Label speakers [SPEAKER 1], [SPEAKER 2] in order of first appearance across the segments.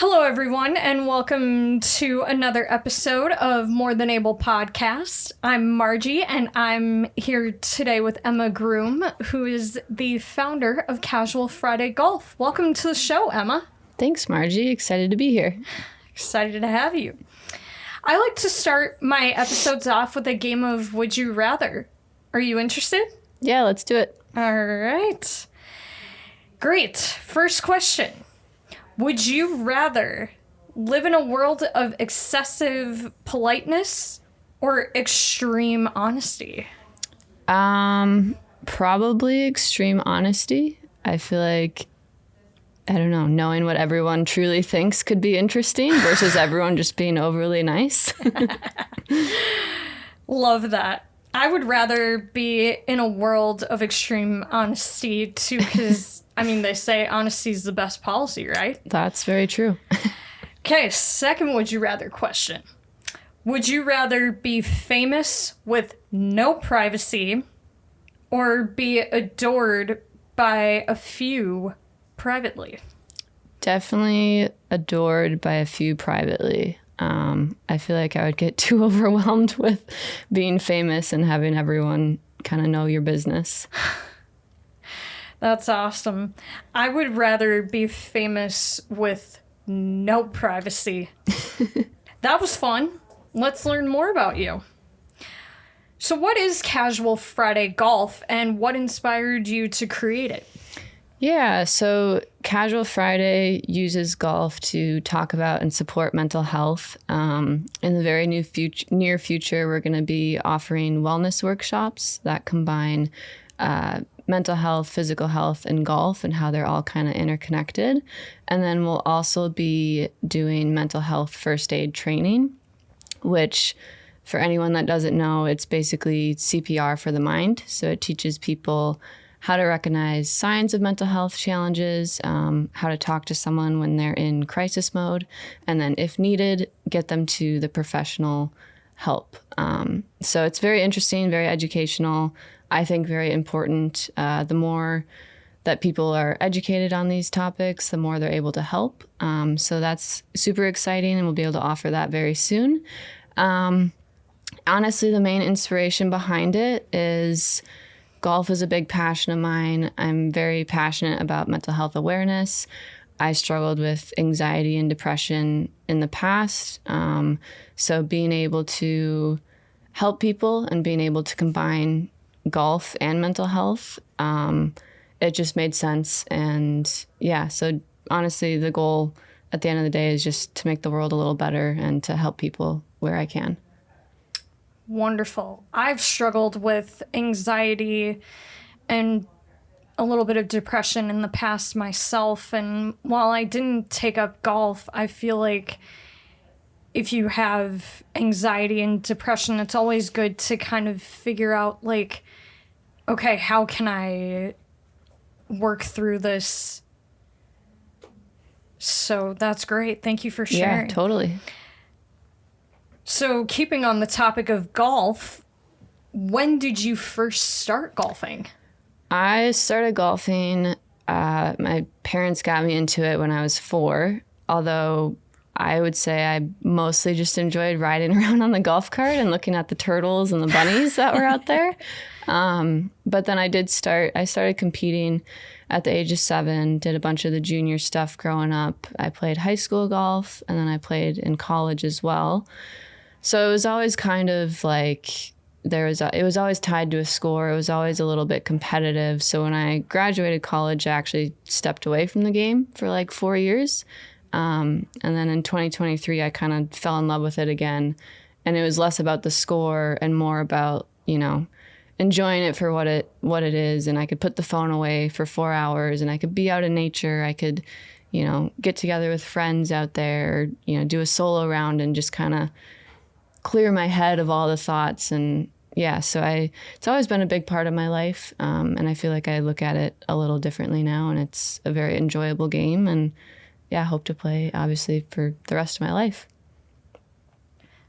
[SPEAKER 1] Hello, everyone, and welcome to another episode of More Than Able podcast. I'm Margie, and I'm here today with Emma Groom, who is the founder of Casual Friday Golf. Welcome to the show, Emma.
[SPEAKER 2] Thanks, Margie. Excited to be here.
[SPEAKER 1] Excited to have you. I like to start my episodes off with a game of Would You Rather. Are you interested?
[SPEAKER 2] Yeah, let's do it.
[SPEAKER 1] All right. Great. First question. Would you rather live in a world of excessive politeness or extreme honesty?
[SPEAKER 2] Probably extreme honesty. I feel like, I don't know, knowing what everyone truly thinks could be interesting versus everyone just being overly nice.
[SPEAKER 1] Love that. I would rather be in a world of extreme honesty too, because they say honesty is the best policy, right?
[SPEAKER 2] That's very true.
[SPEAKER 1] Okay, second would you rather question. Would you rather be famous with no privacy or be adored by a few privately?
[SPEAKER 2] Definitely adored by a few privately. I feel like I would get too overwhelmed with being famous and having everyone kind of know your business.
[SPEAKER 1] That's awesome. I would rather be famous with no privacy. That was fun. Let's learn more about you. So what is Casual Friday Golf and what inspired you to create it?
[SPEAKER 2] Yeah, so Casual Friday uses golf to talk about and support mental health. In the very near future, we're going to be offering wellness workshops that combine mental health, physical health, and golf and how they're all kind of interconnected. And then we'll also be doing mental health first aid training, which for anyone that doesn't know, it's basically CPR for the mind. So it teaches people how to recognize signs of mental health challenges, how to talk to someone when they're in crisis mode, and then if needed, get them to the professional help. So it's very interesting, very educational, I think very important. The more that people are educated on these topics, the more they're able to help. So that's super exciting, and we'll be able to offer that very soon. Honestly, the main inspiration behind it is golf is a big passion of mine. I'm very passionate about mental health awareness. I struggled with anxiety and depression in the past. So being able to help people and being able to combine golf and mental health, it just made sense. And yeah, so honestly, the goal at the end of the day is just to make the world a little better and to help people where I can.
[SPEAKER 1] Wonderful. I've struggled with anxiety and a little bit of depression in the past myself. And while I didn't take up golf, I feel like if you have anxiety and depression, it's always good to kind of figure out, like, okay, how can I work through this? So that's great. Thank you for sharing.
[SPEAKER 2] Yeah, totally.
[SPEAKER 1] So keeping on the topic of golf, when did you first start golfing?
[SPEAKER 2] I started golfing. My parents got me into it when I was 4, although I would say I mostly just enjoyed riding around on the golf cart and looking at the turtles and the bunnies that were out there. But then I started competing at the age of 7, did a bunch of the junior stuff growing up. I played high school golf, and then I played in college as well. So it was always kind of like it was always tied to a score. It was always a little bit competitive. So when I graduated college, I actually stepped away from the game for like 4 years. And then in 2023, I kind of fell in love with it again. And it was less about the score and more about, enjoying it for what it is. And I could put the phone away for 4 hours and I could be out in nature. I could, get together with friends out there, do a solo round and just kind of clear my head of all the thoughts. And yeah, so it's always been a big part of my life. And I feel like I look at it a little differently now, and it's a very enjoyable game. And yeah, I hope to play obviously for the rest of my life.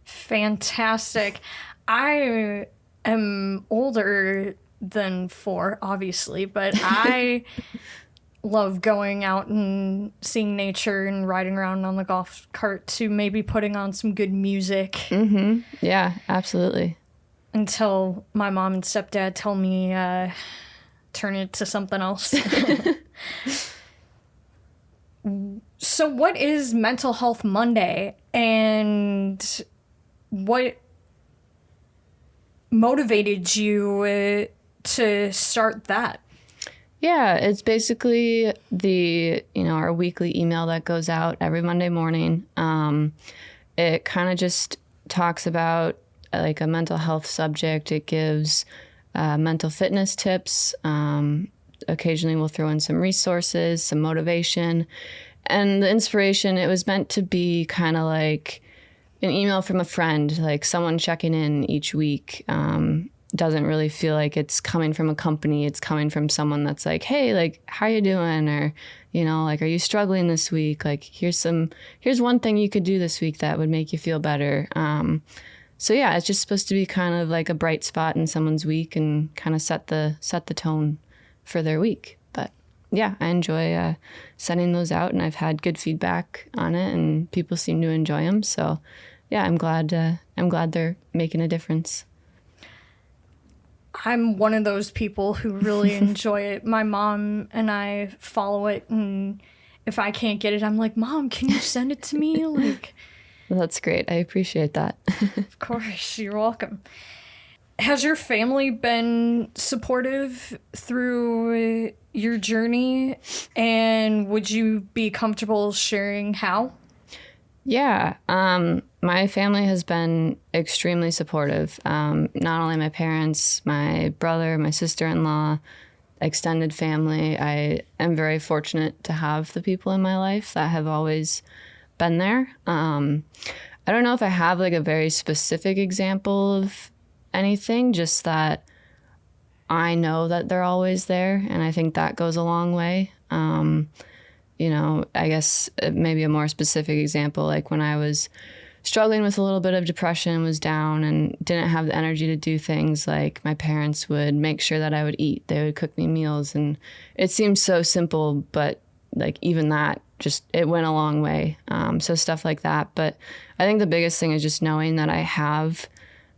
[SPEAKER 1] Fantastic. I am older than 4, obviously, but I love going out and seeing nature and riding around on the golf cart to maybe putting on some good music.
[SPEAKER 2] Mm-hmm. Yeah, absolutely.
[SPEAKER 1] Until my mom and stepdad tell me turn it to something else. So what is Mental Health Monday, and what motivated you to start that?
[SPEAKER 2] Yeah, it's basically our weekly email that goes out every Monday morning. It kind of just talks about like a mental health subject. It gives mental fitness tips. Occasionally we'll throw in some resources, some motivation. And the inspiration, it was meant to be kind of like an email from a friend, like someone checking in each week. Doesn't really feel like it's coming from a company. It's coming from someone that's like, hey, like, how you doing? Or, like, are you struggling this week? Like, here's one thing you could do this week that would make you feel better. So yeah, it's just supposed to be kind of like a bright spot in someone's week and kind of set the tone for their week. But yeah, I enjoy sending those out, and I've had good feedback on it, and people seem to enjoy them. So yeah, I'm glad they're making a difference.
[SPEAKER 1] I'm one of those people who really enjoy it. My mom and I follow it, and if I can't get it, I'm like, Mom, can you send it to me? Like,
[SPEAKER 2] well, that's great. I appreciate that.
[SPEAKER 1] Of course, you're welcome. Has your family been supportive through your journey, and would you be comfortable sharing how?
[SPEAKER 2] Yeah, my family has been extremely supportive. Not only my parents, my brother, my sister-in-law, extended family. I am very fortunate to have the people in my life that have always been there. I don't know if I have like a very specific example of anything, just that I know that they're always there, and I think that goes a long way. I guess maybe a more specific example, like when I was struggling with a little bit of depression, was down and didn't have the energy to do things, like my parents would make sure that I would eat. They would cook me meals, and it seems so simple, but like even that, just it went a long way. So stuff like that. But I think the biggest thing is just knowing that I have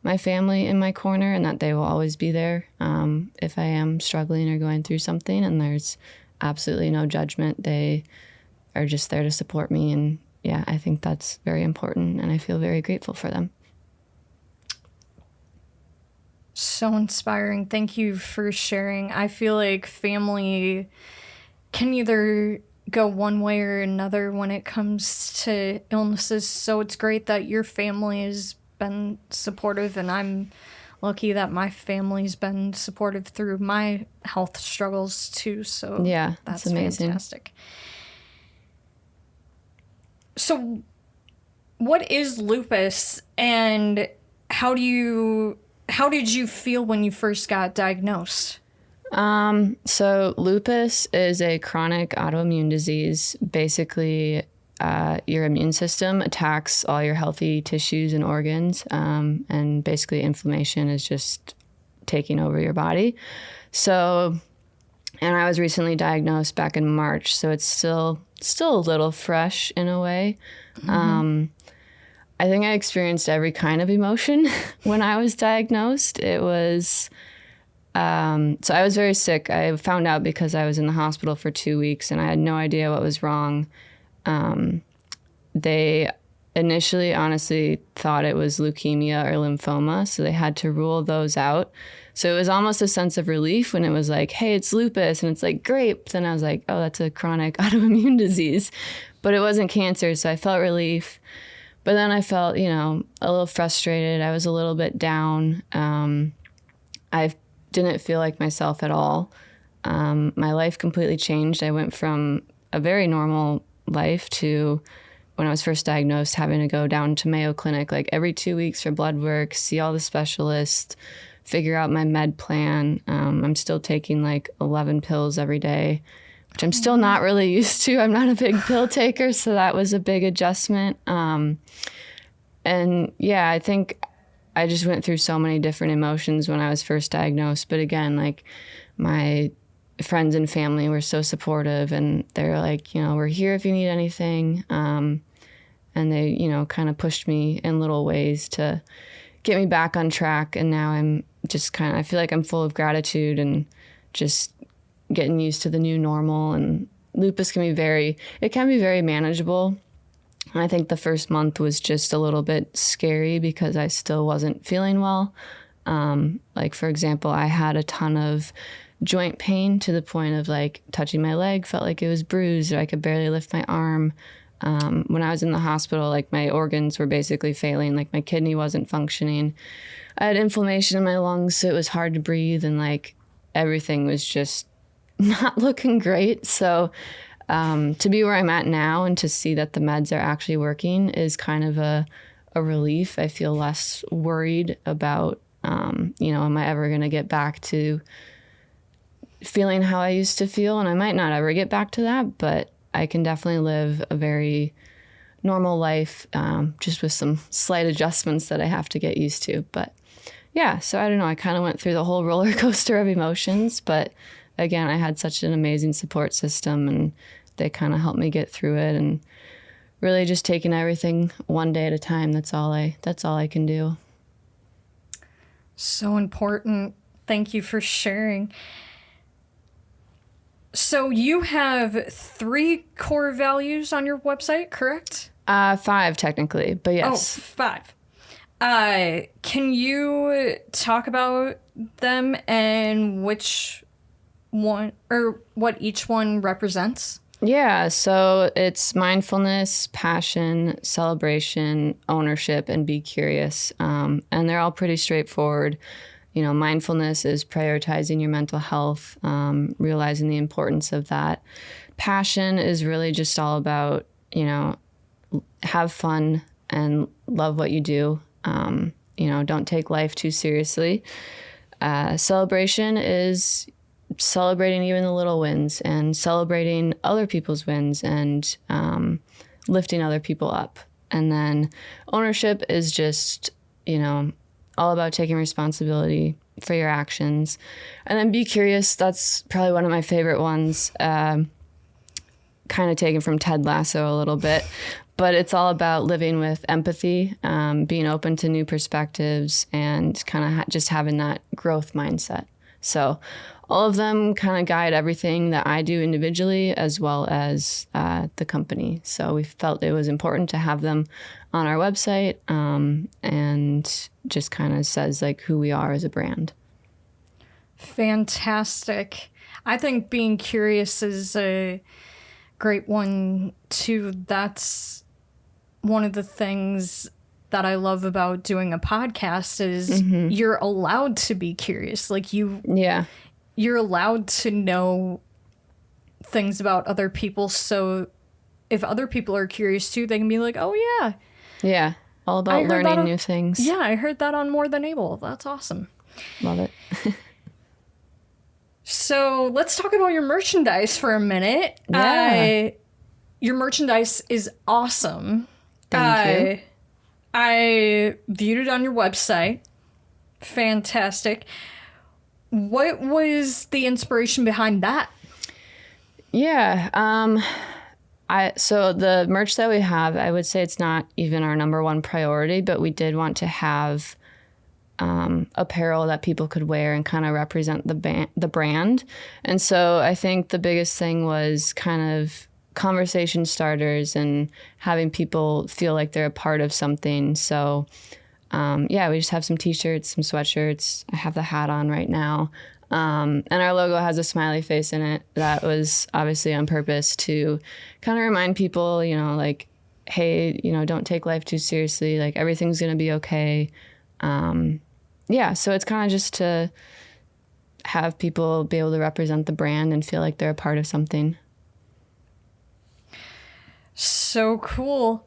[SPEAKER 2] my family in my corner and that they will always be there if I am struggling or going through something, and there's absolutely no judgment. They are just there to support me, and yeah, I think that's very important, and I feel very grateful for them.
[SPEAKER 1] So inspiring. Thank you for sharing. I feel like family can either go one way or another when it comes to illnesses, so it's great that your family has been supportive, and I'm lucky that my family's been supportive through my health struggles too. So
[SPEAKER 2] yeah,
[SPEAKER 1] that's
[SPEAKER 2] amazing.
[SPEAKER 1] Fantastic. So what is lupus, and how did you feel when you first got diagnosed?
[SPEAKER 2] So lupus is a chronic autoimmune disease. Basically, your immune system attacks all your healthy tissues and organs, and basically inflammation is just taking over your body. So, and I was recently diagnosed back in March, so it's still a little fresh in a way. Mm-hmm. I think I experienced every kind of emotion when I was diagnosed. It was, so I was very sick. I found out because I was in the hospital for 2 weeks and I had no idea what was wrong. They initially honestly thought it was leukemia or lymphoma, so they had to rule those out. So it was almost a sense of relief when it was like, hey, it's lupus, and it's like, great. But then I was like, oh, that's a chronic autoimmune disease. But it wasn't cancer, so I felt relief. But then I felt, a little frustrated. I was a little bit down. I didn't feel like myself at all. My life completely changed. I went from a very normal life to, when I was first diagnosed, having to go down to Mayo Clinic like every 2 weeks for blood work, see all the specialists, figure out my med plan. I'm still taking like 11 pills every day, which I'm still not really used to. I'm not a big pill taker, so that was a big adjustment. And yeah, I think I just went through so many different emotions when I was first diagnosed. But again, like my friends and family were so supportive, and they're like, we're here if you need anything. And they, kind of pushed me in little ways to get me back on track. And now I'm just I feel like I'm full of gratitude and just getting used to the new normal. And lupus can be very manageable. And I think the first month was just a little bit scary because I still wasn't feeling well. Like, for example, I had a ton of joint pain to the point of like touching my leg felt like it was bruised, or I could barely lift my arm. When I was in the hospital, like my organs were basically failing, like my kidney wasn't functioning. I had inflammation in my lungs, so it was hard to breathe, and like everything was just not looking great. So to be where I'm at now and to see that the meds are actually working is kind of a relief. I feel less worried about, am I ever going to get back to feeling how I used to feel? And I might not ever get back to that, but I can definitely live a very normal life, just with some slight adjustments that I have to get used to. But yeah, so I don't know. I kind of went through the whole roller coaster of emotions, but again, I had such an amazing support system, and they kind of helped me get through it, and really just taking everything one day at a time. That's all I can do.
[SPEAKER 1] So important. Thank you for sharing. So you have 3 core values on your website, correct?
[SPEAKER 2] 5 technically, but yes.
[SPEAKER 1] Oh, 5. Can you talk about them and which one or what each one represents?
[SPEAKER 2] Yeah, so it's mindfulness, passion, celebration, ownership, and be curious. And they're all pretty straightforward. Mindfulness is prioritizing your mental health, realizing the importance of that. Passion is really just all about, have fun and love what you do. Don't take life too seriously. Celebration is celebrating even the little wins and celebrating other people's wins and lifting other people up. And then ownership is just, all about taking responsibility for your actions. And then be curious, that's probably one of my favorite ones, kind of taken from Ted Lasso a little bit. But it's all about living with empathy, being open to new perspectives, and kind of just having that growth mindset. So all of them kind of guide everything that I do individually as well as the company. So we felt it was important to have them on our website, and just kind of says like who we are as a brand.
[SPEAKER 1] Fantastic. I think being curious is a great one too. That's one of the things that I love about doing a podcast is you're allowed to be curious. Like you're allowed to know things about other people. So if other people are curious too, they can be like, oh yeah.
[SPEAKER 2] Yeah. All about learning new things.
[SPEAKER 1] Yeah. I heard that on More Than Able. That's awesome.
[SPEAKER 2] Love it.
[SPEAKER 1] So let's talk about your merchandise for a minute.
[SPEAKER 2] Yeah.
[SPEAKER 1] Your merchandise is awesome.
[SPEAKER 2] Thank you.
[SPEAKER 1] I viewed it on your website. Fantastic. What was the inspiration behind that?
[SPEAKER 2] Yeah. So the merch that we have, I would say it's not even our number one priority, but we did want to have apparel that people could wear and kind of represent the brand. And so I think the biggest thing was kind of conversation starters and having people feel like they're a part of something. So we just have some t-shirts, some sweatshirts. I have the hat on right now. And our logo has a smiley face in it. That was obviously on purpose to kind of remind people, like, hey, don't take life too seriously. Like, everything's going to be okay. So it's kind of just to have people be able to represent the brand and feel like they're a part of something.
[SPEAKER 1] So cool.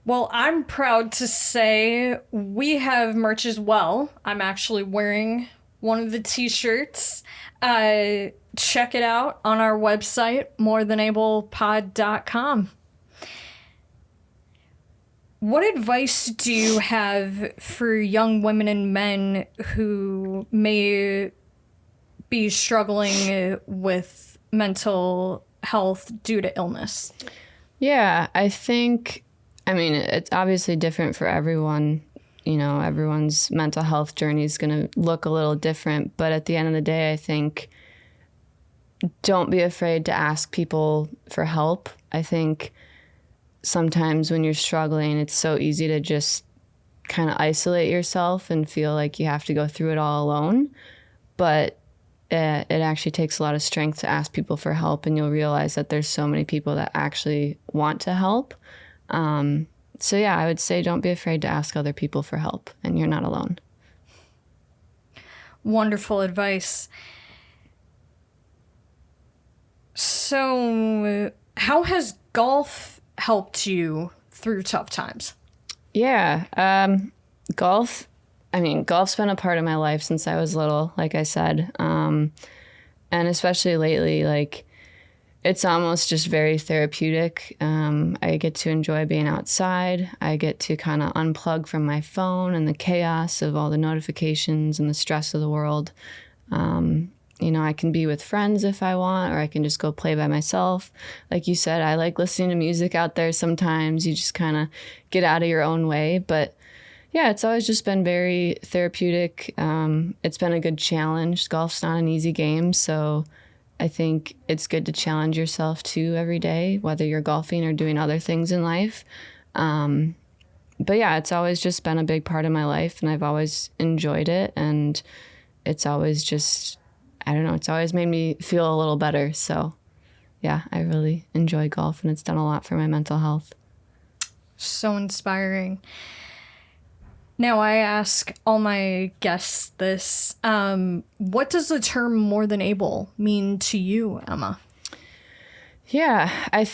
[SPEAKER 1] Well, I'm proud to say we have merch as well. I'm actually wearing one of the t-shirts. Check it out on our website, morethanablepod.com. What advice do you have for young women and men who may be struggling with mental health due to illness?
[SPEAKER 2] Yeah, I mean, it's obviously different for everyone. You know, everyone's mental health journey is going to look a little different. But at the end of the day, I think don't be afraid to ask people for help. I think sometimes when you're struggling, it's so easy to just kind of isolate yourself and feel like you have to go through it all alone. But it actually takes a lot of strength to ask people for help, and you'll realize that there's so many people that actually want to help. So yeah, I would say don't be afraid to ask other people for help, and you're not alone.
[SPEAKER 1] Wonderful advice. So, how has golf helped you through tough times?
[SPEAKER 2] Yeah, golf's been a part of my life since I was little, like I said. And especially lately, like, it's almost just very therapeutic. I get to enjoy being outside. I get to kind of unplug from my phone and the chaos of all the notifications and the stress of the world. You know, I can be with friends if I want, or I can just go play by myself. Like you said, I like listening to music out there sometimes. You just kind of get out of your own way. But yeah, it's always just been very therapeutic. It's been a good challenge. Golf's not an easy game, so I think it's good to challenge yourself too every day, whether you're golfing or doing other things in life. But yeah, it's always just been a big part of my life, and I've always enjoyed it. And it's always just, I don't know, it's always made me feel a little better. So yeah, I really enjoy golf, and it's done a lot for my mental health.
[SPEAKER 1] So inspiring. Now, I ask all my guests this. What does the term more than able mean to you, Emma?
[SPEAKER 2] Yeah, I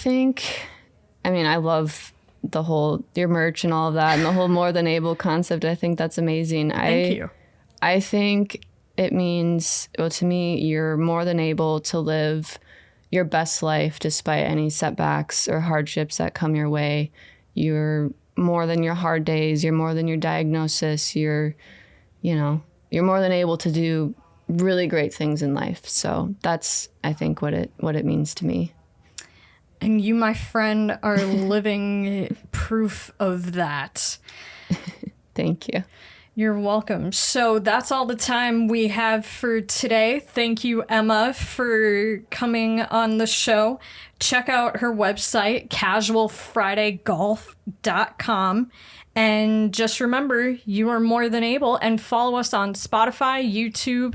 [SPEAKER 2] love the whole, your merch and all of that, and the whole more than able concept. I think that's amazing.
[SPEAKER 1] Thank you.
[SPEAKER 2] I think it means, well, to me, you're more than able to live your best life despite any setbacks or hardships that come your way. You're more than your hard days. You're more than your diagnosis. You're more than able to do really great things in life. So that's, I think, what it means to me.
[SPEAKER 1] And you, my friend, are living proof of that.
[SPEAKER 2] Thank you.
[SPEAKER 1] You're welcome. So that's all the time we have for today. Thank you, Emma, for coming on the show. Check out her website, casualfridaygolf.com. And just remember, you are more than able. And follow us on Spotify, YouTube,